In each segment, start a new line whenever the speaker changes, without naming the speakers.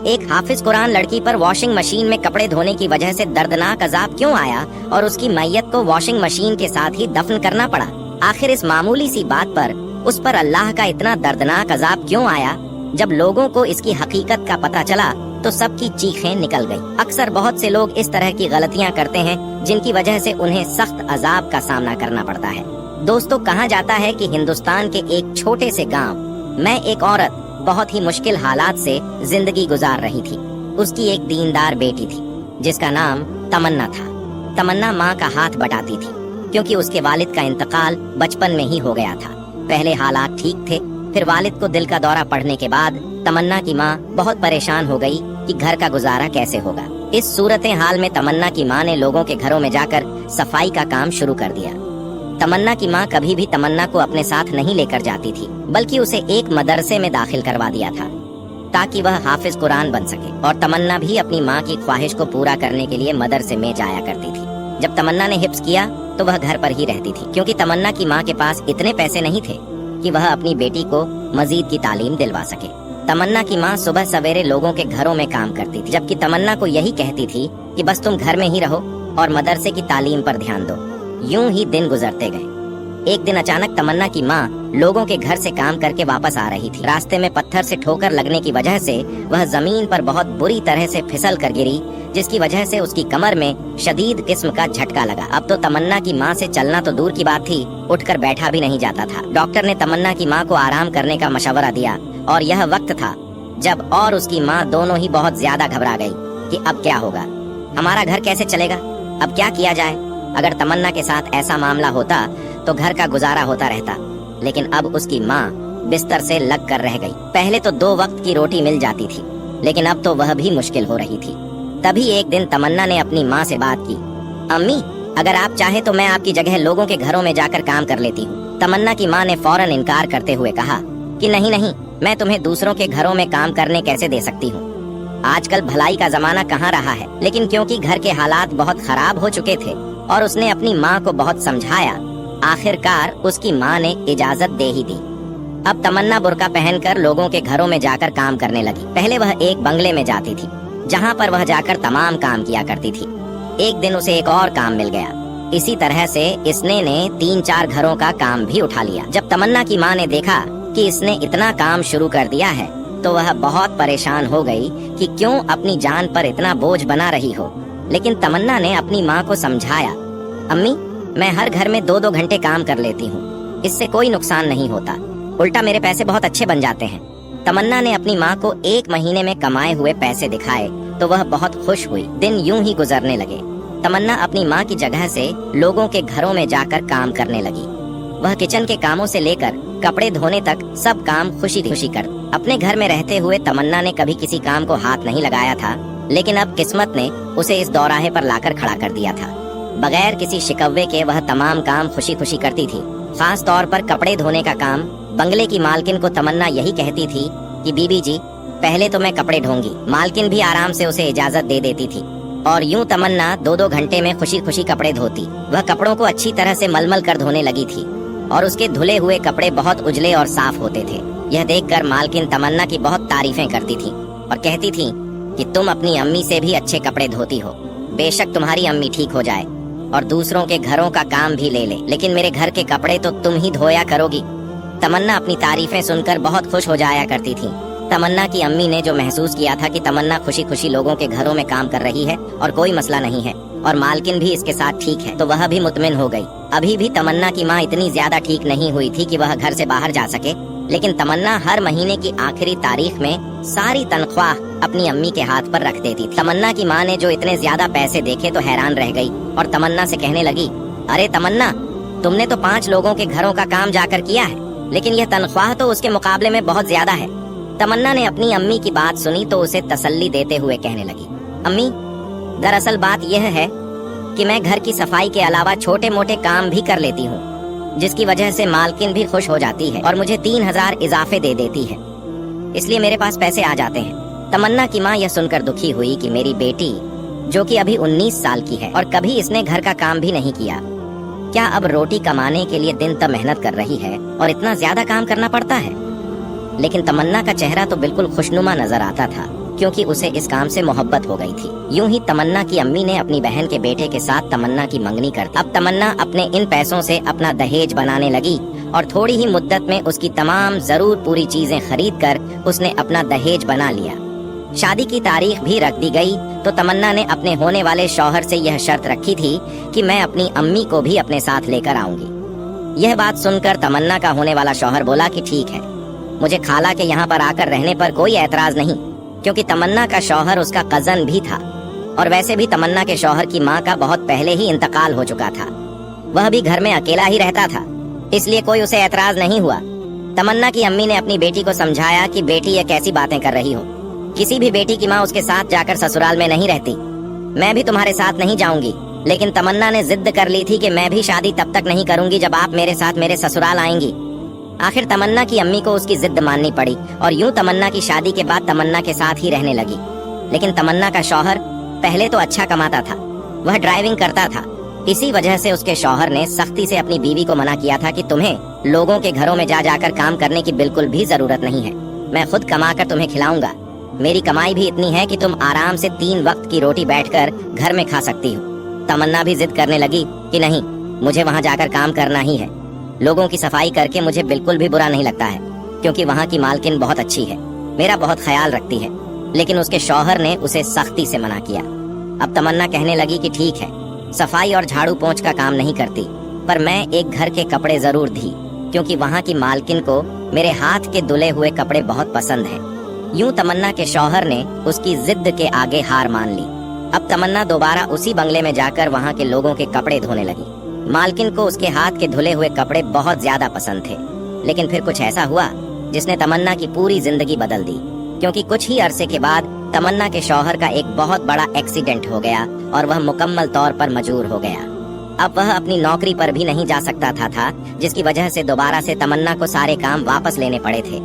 एक हाफिज कुरान लड़की पर वॉशिंग मशीन में कपड़े धोने की वजह से दर्दनाक अजाब क्यों आया और उसकी मैयत को वॉशिंग मशीन के साथ ही दफन करना पड़ा? आखिर इस मामूली सी बात पर उस पर अल्लाह का इतना दर्दनाक अजाब क्यों आया? जब लोगों को इसकी हकीकत का पता चला तो सबकी चीखें निकल गई। अक्सर बहुत से लोग इस तरह की गलतियां करते हैं जिनकी वजह से उन्हें सख्त अजाब का सामना करना पड़ता है। दोस्तों, कहा जाता है कि हिंदुस्तान के एक छोटे से गांव में एक औरत बहुत ही मुश्किल हालात से जिंदगी गुजार रही थी। उसकी एक दीनदार बेटी थी जिसका नाम तमन्ना था। तमन्ना माँ का हाथ बटाती थी क्योंकि उसके वालिद का इंतकाल बचपन में ही हो गया था। पहले हालात ठीक थे, फिर वालिद को दिल का दौरा पड़ने के बाद तमन्ना की माँ बहुत परेशान हो गई कि घर का गुजारा कैसे होगा। इस सूरत हाल में तमन्ना की माँ ने लोगों के घरों में जाकर सफाई का काम शुरू कर दिया। तमन्ना की माँ कभी भी तमन्ना को अपने साथ नहीं लेकर जाती थी, बल्कि उसे एक मदरसे में दाखिल करवा दिया था ताकि वह हाफिज कुरान बन सके। और तमन्ना भी अपनी माँ की ख्वाहिश को पूरा करने के लिए मदरसे में जाया करती थी। जब तमन्ना ने हिफ्ज किया तो वह घर पर ही रहती थी क्योंकि तमन्ना की माँ के पास इतने पैसे नहीं थे कि वह अपनी बेटी को मजीद की तालीम दिलवा सके। तमन्ना की माँ सुबह सवेरे लोगों के घरों में काम करती थी, जबकि तमन्ना को यही कहती थी कि बस तुम घर में ही रहो और मदरसे की तालीम पर ध्यान दो। यूं ही दिन गुजरते गए। एक दिन अचानक तमन्ना की माँ लोगों के घर से काम करके वापस आ रही थी। रास्ते में पत्थर से ठोकर लगने की वजह से वह जमीन पर बहुत बुरी तरह से फिसल कर गिरी, जिसकी वजह से उसकी कमर में शदीद किस्म का झटका लगा। अब तो तमन्ना की माँ से चलना तो दूर की बात थी, उठकर बैठा भी नहीं जाता था। डॉक्टर ने तमन्ना की माँ को आराम करने का मशवरा दिया और यह वक्त था जब और उसकी माँ दोनों ही बहुत ज्यादा घबरा गई कि अब क्या होगा, हमारा घर कैसे चलेगा, अब क्या किया जाए। अगर तमन्ना के साथ ऐसा मामला होता तो घर का गुजारा होता रहता, लेकिन अब उसकी माँ बिस्तर से लग कर रह गई। पहले तो 2 वक्त की रोटी मिल जाती थी, लेकिन अब तो वह भी मुश्किल हो रही थी। तभी एक दिन तमन्ना ने अपनी माँ से बात की, अम्मी, अगर आप चाहे तो मैं आपकी जगह लोगों के घरों में जाकर काम कर लेती हूँ। तमन्ना की माँ ने फौरन इनकार करते हुए कहा कि नहीं नहीं, मैं तुम्हें दूसरों के घरों में काम करने कैसे दे सकती हूँ। आजकल भलाई का जमाना कहाँ रहा है। लेकिन क्योंकि घर के हालात बहुत खराब हो चुके थे और उसने अपनी माँ को बहुत समझाया, आखिरकार उसकी माँ ने इजाजत दे ही दी। अब तमन्ना बुर्का पहनकर लोगों के घरों में जाकर काम करने लगी। पहले वह एक बंगले में जाती थी जहाँ पर वह जाकर तमाम काम किया करती थी। एक दिन उसे एक और काम मिल गया। इसी तरह से इसने 3-4 घरों का काम भी उठा लिया। जब तमन्ना की माँ ने देखा कि इसने इतना काम शुरू कर दिया है तो वह बहुत परेशान हो गई कि क्यों अपनी जान पर इतना बोझ बना रही हो। लेकिन तमन्ना ने अपनी माँ को समझाया, अम्मी, मैं हर घर में 2-2 घंटे काम कर लेती हूँ, इससे कोई नुकसान नहीं होता, उल्टा मेरे पैसे बहुत अच्छे बन जाते हैं। तमन्ना ने अपनी माँ को 1 महीने में कमाए हुए पैसे दिखाए तो वह बहुत खुश हुई। दिन यूं ही गुजरने लगे। तमन्ना अपनी माँ की जगह से लोगों के घरों में जाकर काम करने लगी। वह किचन के कामों से लेकर कपड़े धोने तक सब काम खुशी खुशी कर। अपने घर में रहते हुए तमन्ना ने कभी किसी काम को हाथ नहीं लगाया था, लेकिन अब किस्मत ने उसे इस दौराहे पर लाकर खड़ा कर दिया था। बगैर किसी शिकवे के वह तमाम काम खुशी खुशी करती थी। खास तौर पर कपड़े धोने का काम। बंगले की मालकिन को तमन्ना यही कहती थी कि बीबी जी, पहले तो मैं कपड़े धोऊंगी। मालकिन भी आराम से उसे इजाजत दे देती थी और यूं तमन्ना 2-2 घंटे में खुशी खुशी कपड़े धोती। वह कपड़ों को अच्छी तरह से मलमल कर धोने लगी थी और उसके धुले हुए कपड़े बहुत उजले और साफ होते थे। यह देखकर मालकिन तमन्ना की बहुत तारीफें करती थी और कहती थी कि तुम अपनी अम्मी से भी अच्छे कपड़े धोती हो। बेशक तुम्हारी अम्मी ठीक हो जाए और दूसरों के घरों का काम भी ले ले, लेकिन मेरे घर के कपड़े तो तुम ही धोया करोगी। तमन्ना अपनी तारीफें सुनकर बहुत खुश हो जाया करती थी। तमन्ना की अम्मी ने जो महसूस किया था कि तमन्ना खुशी खुशी लोगों के घरों में काम कर रही है और कोई मसला नहीं है और मालकिन भी इसके साथ ठीक है, तो वह भी मुतमिन हो गई। अभी भी तमन्ना की माँ इतनी ज्यादा ठीक नहीं हुई थी कि वह घर से बाहर जा सके, लेकिन तमन्ना हर महीने की आखिरी तारीख में सारी तनख्वाह अपनी अम्मी के हाथ पर रख देती थी। तमन्ना की माँ ने जो इतने ज्यादा पैसे देखे तो हैरान रह गई और तमन्ना से कहने लगी, अरे तमन्ना, तुमने तो 5 लोगों के घरों का काम जाकर किया है, लेकिन यह तनख्वाह तो उसके मुकाबले में बहुत ज्यादा है। तमन्ना ने अपनी अम्मी की बात सुनी तो उसे तसल्ली देते हुए कहने लगी, अम्मी, दरअसल बात यह है कि मैं घर की सफाई के अलावा छोटे मोटे काम भी कर लेती हूँ, जिसकी वजह से मालकिन भी खुश हो जाती है और मुझे 3000 इजाफे दे देती है, इसलिए मेरे पास पैसे आ जाते हैं। तमन्ना की माँ यह सुनकर दुखी हुई कि मेरी बेटी, जो कि अभी 19 साल की है और कभी इसने घर का काम भी नहीं किया, क्या अब रोटी कमाने के लिए दिन तक मेहनत कर रही है और इतना ज्यादा काम करना पड़ता है। लेकिन तमन्ना का चेहरा तो बिल्कुल खुशनुमा नजर आता था क्योंकि उसे इस काम से मोहब्बत हो गई थी। यूं ही तमन्ना की अम्मी ने अपनी बहन के बेटे के साथ तमन्ना की मंगनी कर दी। अब तमन्ना अपने इन पैसों से अपना दहेज बनाने लगी और थोड़ी ही मुद्दत में उसकी तमाम जरूर पूरी चीजें खरीद कर उसने अपना दहेज बना लिया। शादी की तारीख भी रख दी गई तो तमन्ना ने अपने होने वाले शौहर से यह शर्त रखी थी कि मैं अपनी अम्मी को भी अपने साथ लेकर आऊंगी। यह बात सुनकर तमन्ना का होने वाला शौहर बोला कि ठीक है, मुझे खाला के यहाँ पर आकर रहने पर कोई एतराज नहीं, क्योंकि तमन्ना का शौहर उसका कजन भी था और वैसे भी तमन्ना के शौहर की माँ का बहुत पहले ही इंतकाल हो चुका था। वह भी घर में अकेला ही रहता था, इसलिए कोई उसे एतराज नहीं हुआ। तमन्ना की अम्मी ने अपनी बेटी को समझाया कि बेटी ये कैसी बातें कर रही हो, किसी भी बेटी की माँ उसके साथ जाकर ससुराल में नहीं रहती। मैं भी तुम्हारे साथ नहीं जाऊंगी, लेकिन तमन्ना ने जिद कर ली थी कि मैं भी शादी तब तक नहीं करूंगी जब आप मेरे साथ मेरे ससुराल आएंगी। आखिर तमन्ना की अम्मी को उसकी जिद माननी पड़ी और यूं तमन्ना की शादी के बाद तमन्ना के साथ ही रहने लगी। लेकिन तमन्ना का शौहर पहले तो अच्छा कमाता था, वह ड्राइविंग करता था। इसी वजह से उसके शौहर ने सख्ती से अपनी बीवी को मना किया था कि तुम्हें लोगों के घरों में जा जाकर काम करने की बिल्कुल भी जरूरत नहीं है, मैं खुद कमा कर तुम्हें खिलाऊंगा। मेरी कमाई भी इतनी है कि तुम आराम से 3 वक्त की रोटी बैठकर घर में खा सकती हो। तमन्ना भी जिद करने लगी कि नहीं, मुझे वहाँ जाकर काम करना ही है। लोगों की सफाई करके मुझे बिल्कुल भी बुरा नहीं लगता है, क्योंकि वहाँ की मालकिन बहुत अच्छी है, मेरा बहुत ख्याल रखती है। लेकिन उसके शौहर ने उसे सख्ती से मना किया। अब तमन्ना कहने लगी कि ठीक है, सफाई और झाड़ू पोंछ का काम नहीं करती, पर मैं एक घर के कपड़े जरूर धी, क्योंकि वहाँ की मालकिन को मेरे हाथ के धुले हुए कपड़े बहुत पसंद हैं। यूं तमन्ना के शौहर ने उसकी जिद के आगे हार मान ली। अब तमन्ना दोबारा उसी बंगले में जाकर वहाँ के लोगों के कपड़े धोने लगी। मालकिन को उसके हाथ के धुले हुए कपड़े बहुत ज्यादा पसंद थे। लेकिन फिर कुछ ऐसा हुआ जिसने तमन्ना की पूरी जिंदगी बदल दी, क्योंकि कुछ ही अरसे के बाद तमन्ना के शौहर का एक बहुत बड़ा एक्सीडेंट हो गया और वह मुकम्मल तौर पर मजबूर हो गया। अब वह अपनी नौकरी पर भी नहीं जा सकता था, जिसकी वजह से दोबारा से तमन्ना को सारे काम वापस लेने पड़े थे।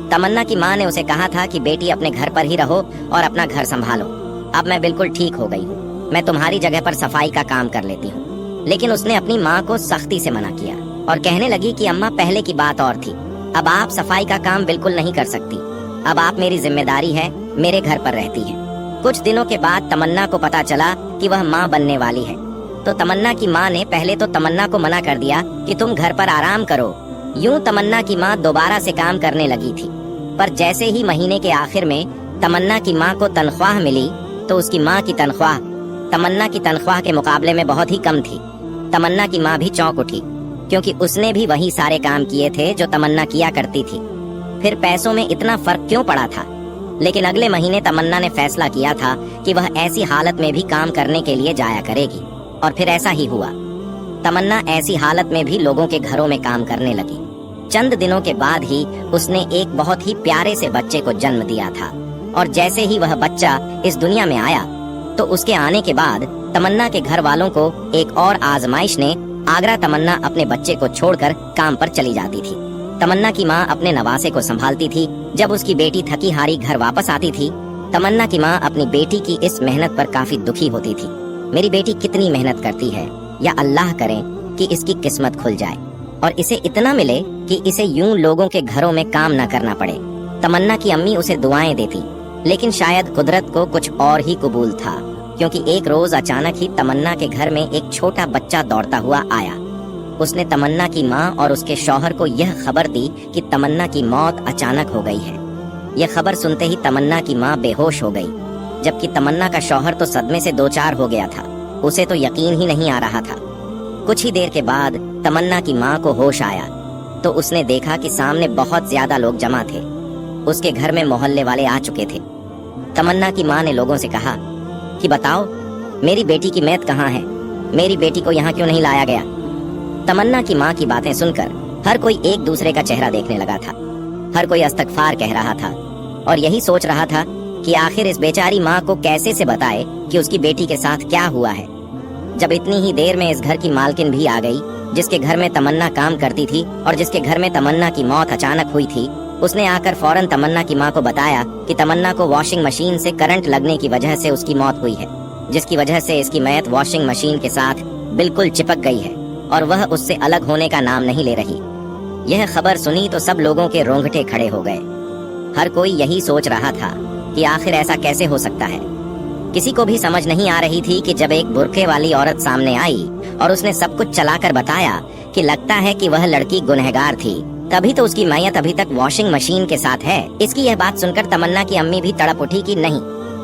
तमन्ना की माँ ने उसे कहा था कि बेटी अपने घर पर ही रहो और अपना घर संभालो। अब मैं बिल्कुल ठीक हो गई हूँ, मैं तुम्हारी जगह पर सफाई का काम कर लेती हूँ। लेकिन उसने अपनी माँ को सख्ती से मना किया और कहने लगी कि अम्मा, पहले की बात और थी, अब आप सफाई का काम बिल्कुल नहीं कर सकती, अब आप मेरी जिम्मेदारी है, मेरे घर पर रहती है। कुछ दिनों के बाद तमन्ना को पता चला कि वह माँ बनने वाली है, तो तमन्ना की माँ ने पहले तो तमन्ना को मना कर दिया कि तुम घर पर आराम करो। यूं तमन्ना की माँ दोबारा से काम करने लगी थी, पर जैसे ही महीने के आखिर में तमन्ना की माँ को तनख्वाह मिली तो उसकी माँ की तनख्वाह तमन्ना की तनख्वाह के मुकाबले में बहुत ही कम थी। तमन्ना की माँ भी चौंक उठी, क्योंकि उसने भी वही सारे काम किए थे जो तमन्ना किया करती थी। फिर पैसों में इतना फर्क क्यों पड़ा था? लेकिन अगले महीने तमन्ना ने फैसला किया था कि वह ऐसी हालत में भी काम करने के लिए जाया करेगी, और फिर ऐसा ही हुआ। तमन्ना ऐसी हालत में भी लोगों के घरों में काम करने लगी। चंद दिनों के बाद ही उसने एक बहुत ही प्यारे से बच्चे को जन्म दिया था, और जैसे ही वह बच्चा इस दुनिया में आया तो उसके आने के बाद तमन्ना के घर वालों को एक और आजमाइश ने आगरा तमन्ना अपने बच्चे को छोड़कर काम पर चली जाती थी। तमन्ना की माँ अपने नवासे को संभालती थी। जब उसकी बेटी थकी हारी घर वापस आती थी, तमन्ना की माँ अपनी बेटी की इस मेहनत पर काफी दुखी होती थी। मेरी बेटी कितनी मेहनत करती है, या अल्लाह करे कि इसकी किस्मत खुल जाए और इसे इतना मिले कि इसे यूं लोगों के घरों में काम न करना पड़े। तमन्ना की अम्मी उसे दुआएं देती, लेकिन शायद कुदरत को कुछ और ही कबूल था, क्योंकि एक रोज अचानक ही तमन्ना के घर में एक छोटा बच्चा दौड़ता हुआ आया। उसने तमन्ना की माँ और उसके शौहर को यह खबर दी कि तमन्ना की मौत अचानक हो गई है। यह खबर सुनते ही तमन्ना की माँ बेहोश हो गई, जबकि तमन्ना का शौहर तो सदमे से दो चार हो गया था। उसे तो यकीन ही नहीं आ रहा था। कुछ ही देर के बाद तमन्ना की माँ को होश आया तो उसने देखा कि सामने बहुत ज्यादा लोग जमा थे। उसके घर में मोहल्ले वाले आ चुके थे। तमन्ना की माँ ने लोगों से कहा कि बताओ, मेरी बेटी की मैयत कहाँ है? मेरी बेटी को यहाँ क्यों नहीं लाया गया? तमन्ना की माँ की बातें सुनकर हर कोई एक दूसरे का चेहरा देखने लगा था। हर कोई इस्तगफार कह रहा था और यही सोच रहा था कि आखिर इस बेचारी माँ को कैसे से बताए कि उसकी बेटी के साथ क्या हुआ है। जब इतनी ही देर में इस घर की मालकिन भी आ गई, जिसके घर में तमन्ना काम करती थी और जिसके घर में तमन्ना की मौत अचानक हुई थी, उसने आकर फौरन तमन्ना की माँ को बताया कि तमन्ना को वॉशिंग मशीन से करंट लगने की वजह से उसकी मौत हुई है, जिसकी वजह से इसकी मैयत वॉशिंग मशीन के साथ बिल्कुल चिपक गई है और वह उससे अलग होने का नाम नहीं ले रही। यह खबर सुनी तो सब लोगों के रोंगटे खड़े हो गए। हर कोई यही सोच रहा था कि आखिर ऐसा कैसे हो सकता है। किसी को भी समझ नहीं आ रही थी कि जब एक बुर्के वाली औरत सामने आई और उसने सब कुछ चलाकर बताया कि लगता है कि वह लड़की गुनहगार थी, तभी तो उसकी मैयत अभी तक वॉशिंग मशीन के साथ है। इसकी यह बात सुनकर तमन्ना की अम्मी भी तड़प उठी कि नहीं,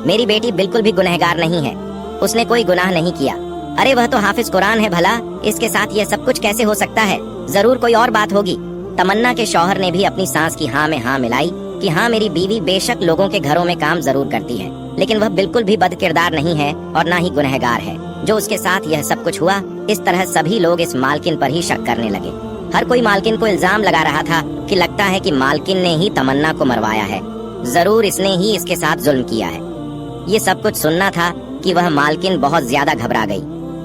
मेरी बेटी बिल्कुल भी गुनहगार नहीं है, उसने कोई गुनाह नहीं किया। अरे वह तो हाफिज कुरान है भला, इसके साथ यह सब कुछ कैसे हो सकता है, जरूर कोई और बात होगी। तमन्ना के शौहर ने भी अपनी सांस की हाँ में हाँ मिलाई कि हाँ, मेरी बीवी बेशक लोगों के घरों में काम जरूर करती है, लेकिन वह बिल्कुल भी बदकिरदार नहीं है और ना ही गुनहगार है। जो उसके साथ यह सब कुछ हुआ, इस तरह सभी लोग इस मालकिन पर ही शक करने लगे। हर कोई मालकिन को इल्जाम लगा रहा था कि लगता है कि मालकिन ने ही तमन्ना को मरवाया है, जरूर इसने ही इसके साथ जुल्म किया है। ये सब कुछ सुनना था कि वह मालकिन बहुत ज्यादा घबरा गई।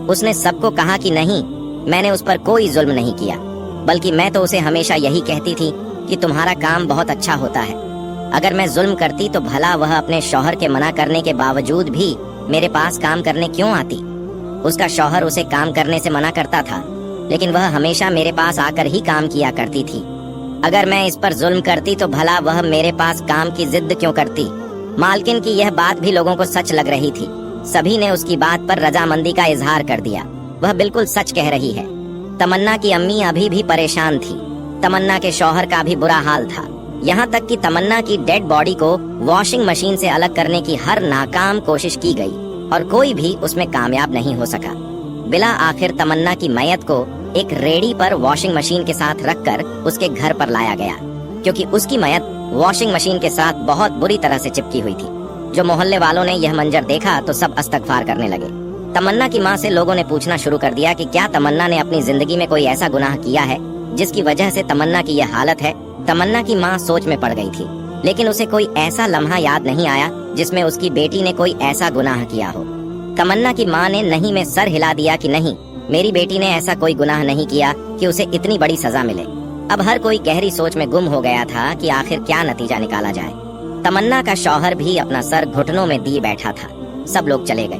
उसने सबको कहा कि नहीं, मैंने उस पर कोई जुल्म नहीं किया, बल्कि मैं तो उसे हमेशा यही कहती थी कि तुम्हारा काम बहुत अच्छा होता है। अगर मैं जुल्म करती तो भला वह अपने शौहर के मना करने के बावजूद भी मेरे पास काम करने क्यों आती। उसका शौहर उसे काम करने से मना करता था, लेकिन वह हमेशा मेरे पास आकर ही काम किया करती थी। अगर मैं इस पर जुल्म करती तो भला वह मेरे पास काम की जिद क्यों करती। मालकिन की यह बात भी लोगों को सच लग रही थी। सभी ने उसकी बात पर रजामंदी का इजहार कर दिया। वह बिल्कुल सच कह रही है। तमन्ना की अम्मी अभी भी परेशान थी। तमन्ना के शौहर का भी बुरा हाल था। यहाँ तक कि तमन्ना की डेड बॉडी को वॉशिंग मशीन से अलग करने की हर नाकाम कोशिश की गई और कोई भी उसमें कामयाब नहीं हो सका। बिला आखिर तमन्ना की मैयत को एक रेडी पर वॉशिंग मशीन के साथ रखकर उसके घर पर लाया गया, क्योंकि उसकी मैयत वॉशिंग मशीन के साथ बहुत बुरी तरह से चिपकी हुई थी। जो मोहल्ले वालों ने यह मंजर देखा तो सब इस्तगफार करने लगे। तमन्ना की माँ से लोगों ने पूछना शुरू कर दिया कि क्या तमन्ना ने अपनी जिंदगी में कोई ऐसा गुनाह किया है जिसकी वजह से तमन्ना की यह हालत है। तमन्ना की माँ सोच में पड़ गई थी, लेकिन उसे कोई ऐसा लम्हा याद नहीं आया जिसमें उसकी बेटी ने कोई ऐसा गुनाह किया हो। तमन्ना की माँ ने नहीं में सर हिला दिया कि नहीं, मेरी बेटी ने ऐसा कोई गुनाह नहीं किया कि उसे इतनी बड़ी सजा मिले। अब हर कोई गहरी सोच में गुम हो गया था कि आखिर क्या नतीजा निकाला जाए। तमन्ना का शौहर भी अपना सर घुटनों में दिए बैठा था। सब लोग चले गए,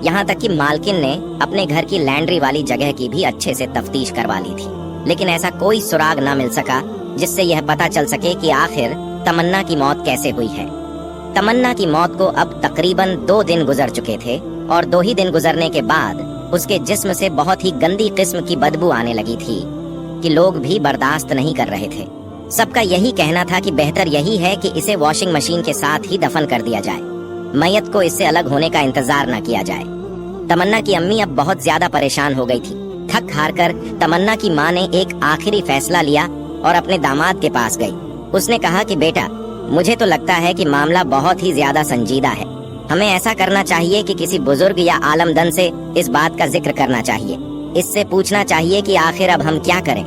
यहाँ तक कि मालकिन ने अपने घर की लैंड्री वाली जगह की भी अच्छे से तफ्तीश करवा ली थी, लेकिन ऐसा कोई सुराग न मिल सका जिससे यह पता चल सके कि आखिर तमन्ना की मौत कैसे हुई है। तमन्ना की मौत को अब तकरीबन 2 दिन गुजर चुके थे और 2 ही दिन गुजरने के बाद उसके जिस्म से बहुत ही गंदी किस्म की बदबू आने लगी थी कि लोग भी बर्दाश्त नहीं कर रहे थे। सबका यही कहना था कि बेहतर यही है कि इसे वॉशिंग मशीन के साथ ही दफन कर दिया जाए, मैयत को इससे अलग होने का इंतजार न किया जाए। तमन्ना की अम्मी अब बहुत ज्यादा परेशान हो गई थी। थक हार कर तमन्ना की माँ ने एक आखिरी फैसला लिया और अपने दामाद के पास गई। उसने कहा कि बेटा, मुझे तो लगता है कि मामला बहुत ही ज्यादा संजीदा है। हमें ऐसा करना चाहिए कि किसी बुजुर्ग या आलमदन से इस बात का जिक्र करना चाहिए। इससे पूछना चाहिए कि आखिर अब हम क्या करें,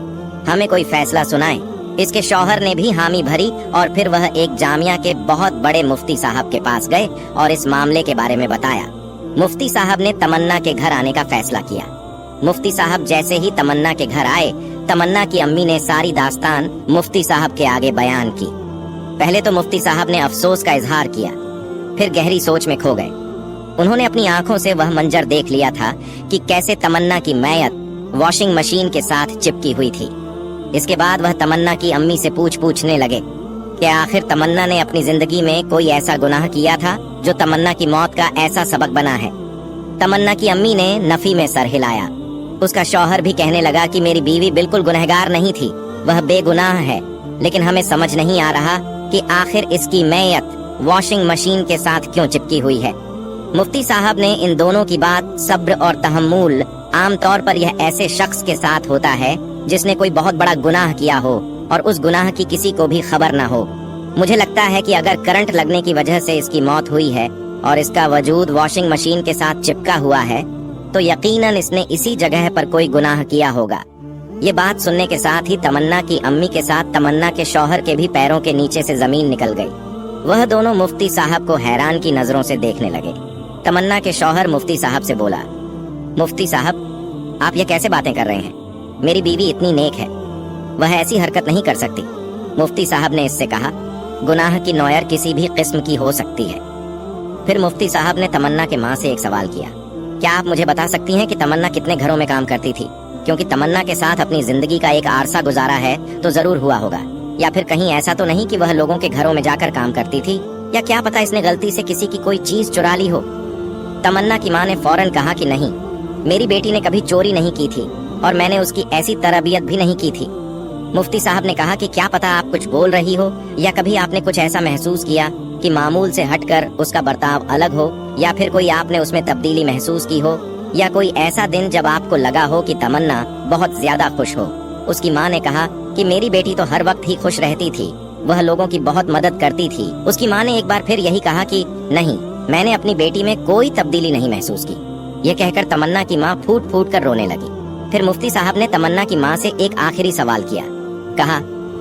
हमें कोई फैसला सुनाए। इसके शौहर ने भी हामी भरी और फिर वह एक जामिया के बहुत बड़े मुफ्ती साहब के पास गए और इस मामले के बारे में बताया। मुफ्ती साहब ने तमन्ना के घर आने का फैसला किया। मुफ्ती साहब जैसे ही तमन्ना के घर आए, तमन्ना की अम्मी ने सारी दास्तान मुफ्ती साहब के आगे बयान की। पहले तो मुफ्ती साहब ने अफसोस का इजहार किया, फिर गहरी सोच में खो गए। उन्होंने अपनी आंखों से वह मंजर देख लिया था कि कैसे तमन्ना की मैयत वॉशिंग मशीन के साथ चिपकी हुई थी। इसके बाद वह तमन्ना की अम्मी से पूछने लगे कि आखिर तमन्ना ने अपनी जिंदगी में कोई ऐसा गुनाह किया था जो तमन्ना की मौत का ऐसा सबक बना है। तमन्ना की अम्मी ने नफी में सर हिलाया। उसका शौहर भी कहने लगा कि मेरी बीवी बिल्कुल गुनहगार नहीं थी, वह बेगुनाह है, लेकिन हमें समझ नहीं आ रहा कि आखिर इसकी मैयत वॉशिंग मशीन के साथ क्यों चिपकी हुई है। मुफ्ती साहब ने इन दोनों की बात सब्र और तहम्मुल, आमतौर पर यह ऐसे शख्स के साथ होता है जिसने कोई बहुत बड़ा गुनाह किया हो और उस गुनाह की किसी को भी खबर न हो। मुझे लगता है कि अगर करंट लगने की वजह से इसकी मौत हुई है और इसका वजूद वॉशिंग मशीन के साथ चिपका हुआ है, तो यकीनन इसने इसी जगह पर कोई गुनाह किया होगा। ये बात सुनने के साथ ही तमन्ना की अम्मी के साथ तमन्ना के शौहर के भी पैरों के नीचे से जमीन निकल गई। वह दोनों मुफ्ती साहब को हैरान की नजरों से देखने लगे। तमन्ना के शौहर मुफ्ती साहब से बोला, मुफ्ती साहब, आप ये कैसे बातें कर रहे हैं? मेरी बीवी इतनी नेक है, वह ऐसी हरकत नहीं कर सकती। मुफ्ती साहब ने इससे कहा, गुनाह की नौयर किसी भी किस्म की हो सकती है। फिर मुफ्ती साहब ने तमन्ना के माँ से एक सवाल किया, क्या आप मुझे बता सकती हैं कि तमन्ना कितने घरों में काम करती थी? क्योंकि तमन्ना के साथ अपनी जिंदगी का एक आरसा गुजारा है तो जरूर हुआ होगा, या फिर कहीं ऐसा तो नहीं कि वह लोगों के घरों में जाकर काम करती थी या क्या पता इसने गलती से किसी की कोई चीज चुरा ली हो। तमन्ना की माँ ने फौरन कहा कि नहीं, मेरी बेटी ने कभी चोरी नहीं की थी और मैंने उसकी ऐसी तरबियत भी नहीं की थी। मुफ्ती साहब ने कहा कि क्या पता आप कुछ बोल रही हो या कभी आपने कुछ ऐसा महसूस किया कि मामूल से हटकर उसका बर्ताव अलग हो, या फिर कोई आपने उसमें तब्दीली महसूस की हो, या कोई ऐसा दिन जब आपको लगा हो कि तमन्ना बहुत ज्यादा खुश हो। उसकी माँ ने कहा कि मेरी बेटी तो हर वक्त ही खुश रहती थी, वह लोगों की बहुत मदद करती थी। उसकी माँ ने एक बार फिर यही कहा कि नहीं, मैंने अपनी बेटी में कोई तब्दीली नहीं महसूस की। यह कहकर तमन्ना की माँ फूट फूट कर रोने लगी। फिर मुफ्ती साहब ने तमन्ना की माँ से एक आखिरी सवाल किया। कहा,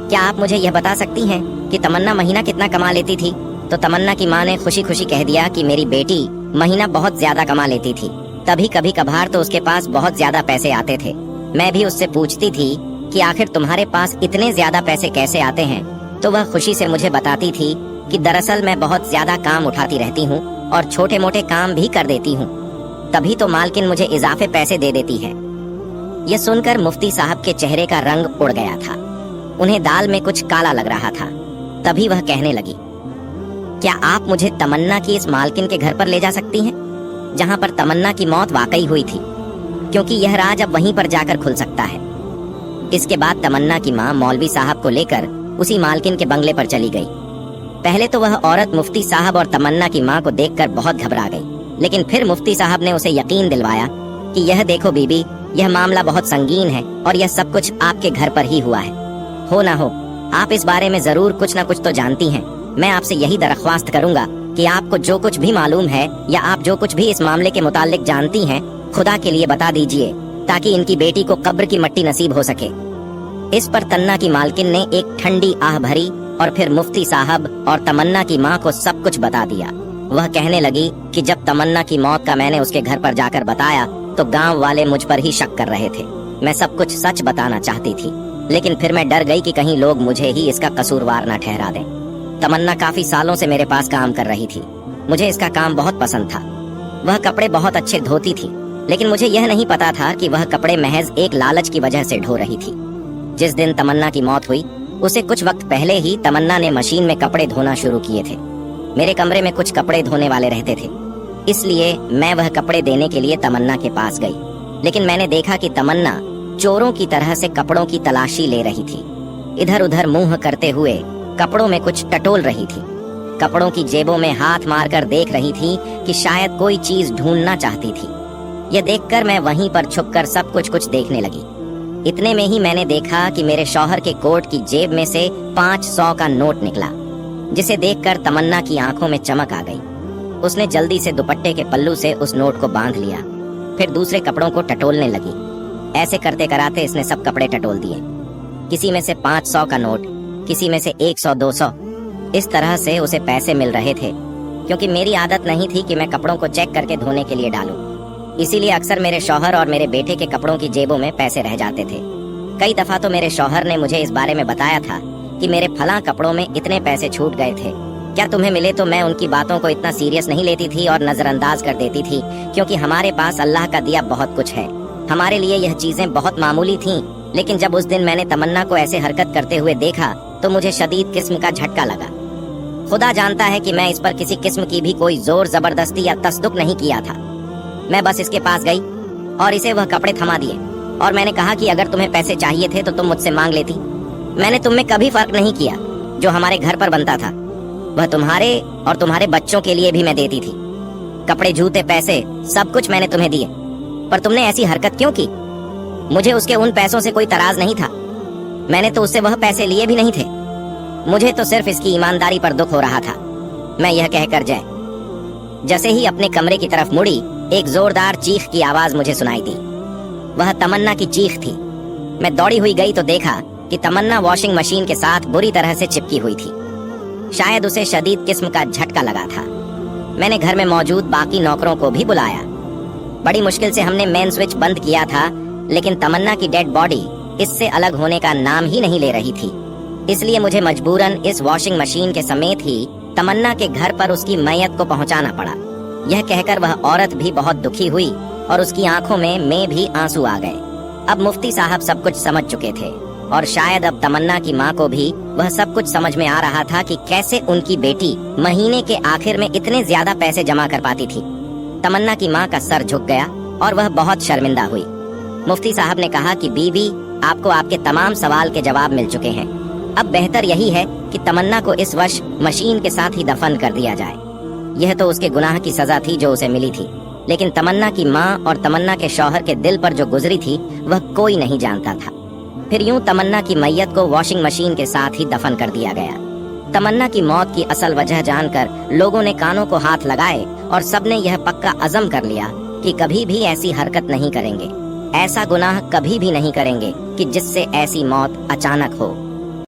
क्या आप मुझे यह बता सकती हैं कि तमन्ना महीना कितना कमा लेती थी? तो तमन्ना की माँ ने खुशी खुशी कह दिया कि मेरी बेटी महीना बहुत ज्यादा कमा लेती थी। तभी कभी कभार तो उसके पास बहुत ज्यादा पैसे आते थे। मैं भी उससे पूछती थी कि आखिर तुम्हारे पास इतने ज्यादा पैसे कैसे आते हैं, तो वह खुशी से मुझे बताती थी कि दरअसल मैं बहुत ज्यादा काम उठाती रहती हूँ और छोटे मोटे काम भी कर देती हूँ, तभी तो मालकिन मुझे इजाफे पैसे दे देती है। यह सुनकर मुफ्ती साहब के चेहरे का रंग उड़ गया था। उन्हें दाल में कुछ काला लग रहा था। तभी वह कहने लगी, क्या आप मुझे तमन्ना की इस मालकिन के घर पर ले जा सकती हैं जहां पर तमन्ना की मौत वाकई हुई थी, क्योंकि यह राज अब वहीं पर जाकर खुल सकता है। इसके बाद तमन्ना की माँ मौलवी साहब को लेकर उसी मालकिन के बंगले पर चली गई। पहले तो वह औरत मुफ्ती साहब और तमन्ना की माँ को देखकर बहुत घबरा गई, लेकिन फिर मुफ्ती साहब ने उसे यकीन दिलवाया कि यह देखो बीबी, यह मामला बहुत संगीन है और यह सब कुछ आपके घर पर ही हुआ है। हो ना हो, आप इस बारे में जरूर कुछ न कुछ तो जानती हैं। मैं आपसे यही दरख्वास्त करूंगा कि आपको जो कुछ भी मालूम है या आप जो कुछ भी इस मामले के मुतालिक जानती हैं, खुदा के लिए बता दीजिए ताकि इनकी बेटी को कब्र की मट्टी नसीब हो सके। इस पर तन्ना की मालकिन ने एक ठंडी आह भरी और फिर मुफ्ती साहब और तमन्ना की माँ को सब कुछ बता दिया। वह कहने लगी कि जब तमन्ना की मौत का मैंने उसके घर पर जाकर बताया तो गांव वाले मुझ पर ही शक कर रहे थे। मैं सब कुछ सच बताना चाहती थी, लेकिन फिर मैं डर गई कि कहीं लोग मुझे ही इसका कसूरवार न ठहरा दें। तमन्ना काफी सालों से मेरे पास काम कर रही थी। मुझे इसका काम बहुत पसंद था। वह कपड़े बहुत अच्छे धोती थी, लेकिन मुझे यह नहीं पता था कि वह कपड़े महज एक लालच की वजह से ढो रही थी। जिस दिन तमन्ना की मौत हुई उसे कुछ वक्त पहले ही तमन्ना ने मशीन में कपड़े धोना शुरू किए थे। मेरे कमरे में कुछ कपड़े धोने वाले रहते थे, इसलिए मैं वह कपड़े देने के लिए तमन्ना के पास गई। लेकिन मैंने देखा कि तमन्ना चोरों की तरह से कपड़ों की तलाशी ले रही थी। इधर उधर मुंह करते हुए कपड़ों में कुछ टटोल रही थी। कपड़ों की जेबों में हाथ मारकर देख रही थी कि शायद कोई चीज ढूंढना चाहती थी। यह देखकर मैं वहीं पर छुपकर सब कुछ देखने लगी। इतने में ही मैंने देखा कि मेरे शौहर के कोट की जेब में से 500 का नोट निकला, जिसे देखकर तमन्ना की आंखों में चमक आ गई। उसने जल्दी से दुपट्टे के पल्लू से उस नोट को बांध लिया, फिर दूसरे कपड़ों को टटोलने लगी। ऐसे करते कराते इसने सब कपड़े टटोल दिए। किसी में से 500 का नोट, किसी में से 100-200। इस तरह से उसे पैसे मिल रहे थे, क्योंकि मेरी आदत नहीं थी कि मैं कपड़ों को चेक करके धोने के लिए डालूं। इसीलिए अक्सर मेरे शौहर और मेरे बेटे के कपड़ों की जेबों में पैसे रह जाते थे। कई दफा तो मेरे शौहर ने मुझे इस बारे में बताया था कि मेरे फलां कपड़ों में इतने पैसे छूट गए थे। क्या तुम्हें मिले? तो मैं उनकी बातों को इतना सीरियस नहीं लेती थी और नजरअंदाज कर देती थी, क्योंकि हमारे पास अल्लाह का दिया बहुत कुछ है। हमारे लिए यह चीजें बहुत मामूली थीं। लेकिन जब उस दिन मैंने तमन्ना को ऐसे हरकत करते हुए देखा तो मुझे शदीद किस्म का झटका लगा। खुदा जानता है कि मैं इस पर किसी किस्म की भी कोई जोर जबरदस्ती या तसदुक नहीं किया था। मैं बस इसके पास गई और इसे वह कपड़े थमा दिए और मैंने कहा कि अगर तुम्हें पैसे चाहिए थे तो तुम मुझसे मांग लेती। मैंने तुम में कभी फर्क नहीं किया। जो हमारे घर पर बनता था वह तुम्हारे और तुम्हारे बच्चों के लिए भी मैं देती थी। कपड़े, जूते, पैसे, सब कुछ मैंने तुम्हें दिए। पर तुमने ऐसी हरकत क्यों की? मुझे उसके उन पैसों से कोई तराज नहीं था। मैंने तो उससे वह पैसे लिए भी नहीं थे। मुझे तो सिर्फ इसकी ईमानदारी पर दुख हो रहा था। मैं यह कहकर जैसे ही अपने कमरे की तरफ मुड़ी, एक जोरदार चीख की आवाज मुझे सुनाई दी। वह तमन्ना की चीख थी। मैं दौड़ी हुई गई तो देखा कि तमन्ना वॉशिंग मशीन के साथ बुरी तरह से चिपकी हुई थी। शायद उसे शदीद किस्म का झटका लगा था। मैंने घर में मौजूद बाकी नौकरों को भी बुलाया। बड़ी मुश्किल से हमने मेन स्विच बंद किया था, लेकिन तमन्ना की डेड बॉडी इससे अलग होने का नाम ही नहीं ले रही थी। इसलिए मुझे मजबूरन इस वॉशिंग मशीन के समेत ही तमन्ना के घर पर उसकी मैयत को पहुंचाना पड़ा। यह कहकर वह औरत भी बहुत दुखी हुई और उसकी आंखों में भी आंसू आ गए। अब मुफ्ती साहब सब कुछ समझ चुके थे। और शायद अब तमन्ना की माँ को भी वह सब कुछ समझ में आ रहा था कि कैसे उनकी बेटी महीने के आखिर में इतने ज्यादा पैसे जमा कर पाती थी। तमन्ना की माँ का सर झुक गया और वह बहुत शर्मिंदा हुई। मुफ्ती साहब ने कहा कि बीबी, आपको आपके तमाम सवाल के जवाब मिल चुके हैं। अब बेहतर यही है कि तमन्ना को इस वर्ष मशीन के साथ ही दफन कर दिया जाए। यह तो उसके गुनाह की सजा थी जो उसे मिली थी, लेकिन तमन्ना की माँ और तमन्ना के शौहर के दिल पर जो गुजरी थी वह कोई नहीं जानता था। फिर यूं तमन्ना की मैयत को वॉशिंग मशीन के साथ ही दफन कर दिया गया। तमन्ना की मौत की असल वजह जानकर लोगों ने कानों को हाथ लगाए और सबने यह पक्का अज़म कर लिया कि कभी भी ऐसी हरकत नहीं करेंगे, ऐसा गुनाह कभी भी नहीं करेंगे कि जिससे ऐसी मौत अचानक हो।